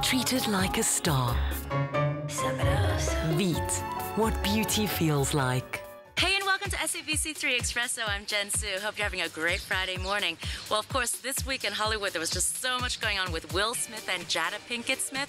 treated like a star. Veet, what beauty feels like. Hey, and welcome to SABC3 Expresso. I'm Jen Su. Hope you're having a great Friday morning. Well, of course, this week in Hollywood, there was just so much going on with Will Smith and Jada Pinkett Smith.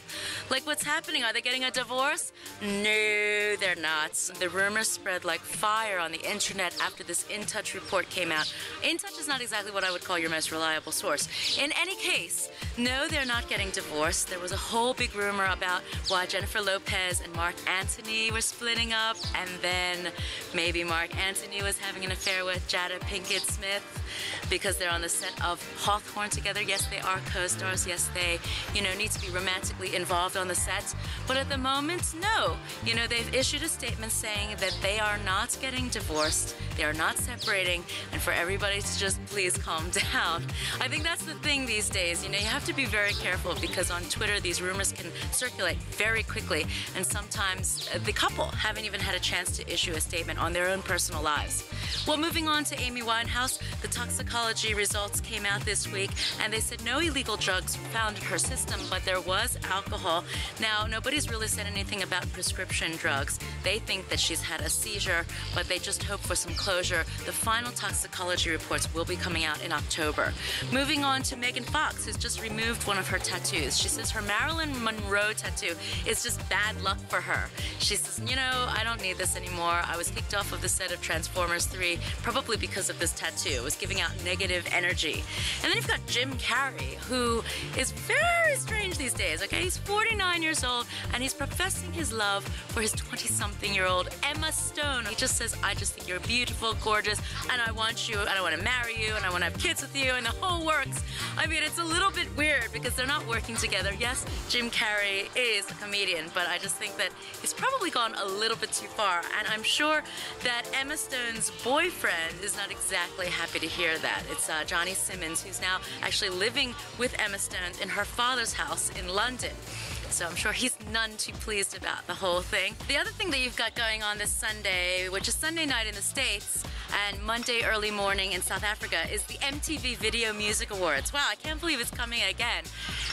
Like, what's happening? Are they getting a divorce? No, they're not. The rumors spread like fire on the internet after this In Touch report came out. In Touch is not exactly what I would call your most reliable source. In any case, no, they're not getting divorced. There was a whole big rumor about why Jennifer Lopez and Marc Anthony were splitting up, and then maybe Marc Anthony was having an affair with Jada Pinkett Smith because they're on the set of Hawthorne together. Yes, they are co-stars. Yes, they, need to be romantically involved on the set. But at the moment, no. They've issued a statement saying that they are not getting divorced. They are not separating, and for everybody to just please calm down. I think that's the thing these days. You have to be very careful because on Twitter, these rumors can circulate very quickly, and sometimes the couple haven't even had a chance to issue a statement on their own personal lives. Well, moving on to Amy Winehouse, the toxicology results came out this week, and they said no illegal drugs were found in her system, but there was alcohol. Now, nobody's really said anything about prescription drugs. They think that she's had a seizure, but they just hope for some closure. The final toxicology reports will be coming out in October. Moving on to Megan Fox, who's just removed one of her tattoos. She says her Marilyn Monroe tattoo is just bad luck for her. She says, I don't need this anymore. I was kicked off of the set of Transformers 3, probably because of this tattoo. It was giving out negative energy. And then you've got Jim Carrey, who is very strange these days, okay? He's 49 years old, and he's professing his love for his 20-something-year-old Emma Stone. He just says, I just think you're beautiful, gorgeous, and I want you, and I want to marry you, and I want to have kids with you, and the whole works. I mean, it's a little bit weird because they're not working together. Yes, Jim Carrey is a comedian, but I just think that he's probably gone a little bit too far, and I'm sure that Emma Stone's boyfriend is not exactly happy to hear that. It's Johnny Simmons, who's now actually living with Emma Stone in her father's house in London. So I'm sure he's none too pleased about the whole thing. The other thing that you've got going on this Sunday, which is Sunday night in the States and Monday early morning in South Africa, is the MTV Video Music Awards. Wow, I can't believe it's coming again.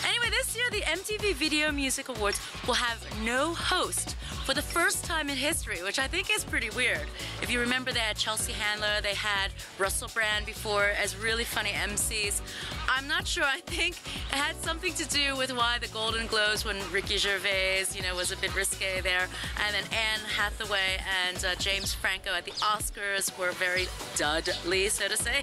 Anyway, this year the MTV Video Music Awards will have no host for the first time in history, which I think is pretty weird. If you remember, they had Chelsea Handler, they had Russell Brand before as really funny MCs. I'm not sure. I think it had something to do with why the Golden Globes, when Ricky Gervais, was a bit risque there, and then Anne Hathaway and James Franco at the Oscars were very dudley, so to say.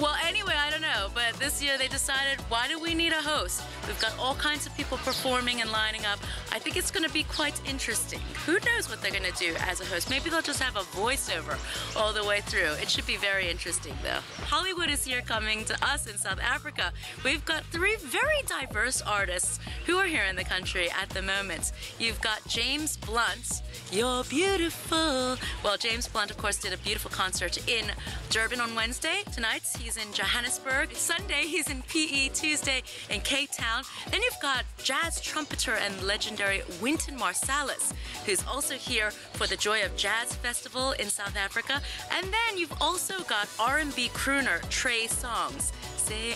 Well, anyway, I don't know, but this year they decided, why do we need a host? We've got all kinds of people performing and lining up. I think it's going to be quite interesting. Who knows what they're going to do as a host? Maybe they'll just have a voiceover all the way through. It should be very interesting, though. Hollywood is here coming to us in South Africa. We've got 3 very diverse artists who are here in the country at the moment. You've got James Blunt. You're beautiful. Well, James Blunt, of course, did a beautiful concert in Durban on Wednesday. Tonight, he's in Johannesburg. Sunday, he's in PE. Tuesday, in Cape Town. Then you've got jazz trumpeter and legendary Wynton Marsalis, who's also here for the Joy of Jazz Festival in South Africa. And then you've also got R&B crooner Trey Songz. Say,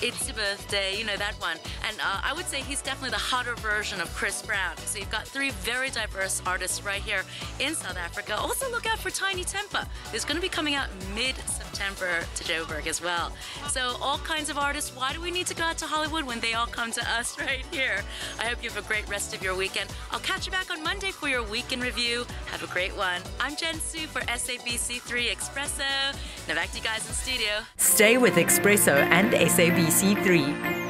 it's your birthday, that one. And I would say he's definitely the hotter version of Chris Brown. So you've got 3 very diverse artists right here in South Africa. Also look out for Tiny Tempa, who's going to be coming out mid-September to Joburg as well. So all kinds of artists. Why do we need to go out to Hollywood when they all come to us right here? I hope you have a great rest of your weekend. I'll catch you back on Monday for your week in review. Have a great one. I'm Jen Su for SABC3 Expresso. Now back to you guys in studio. Stay with Expresso and SABC3.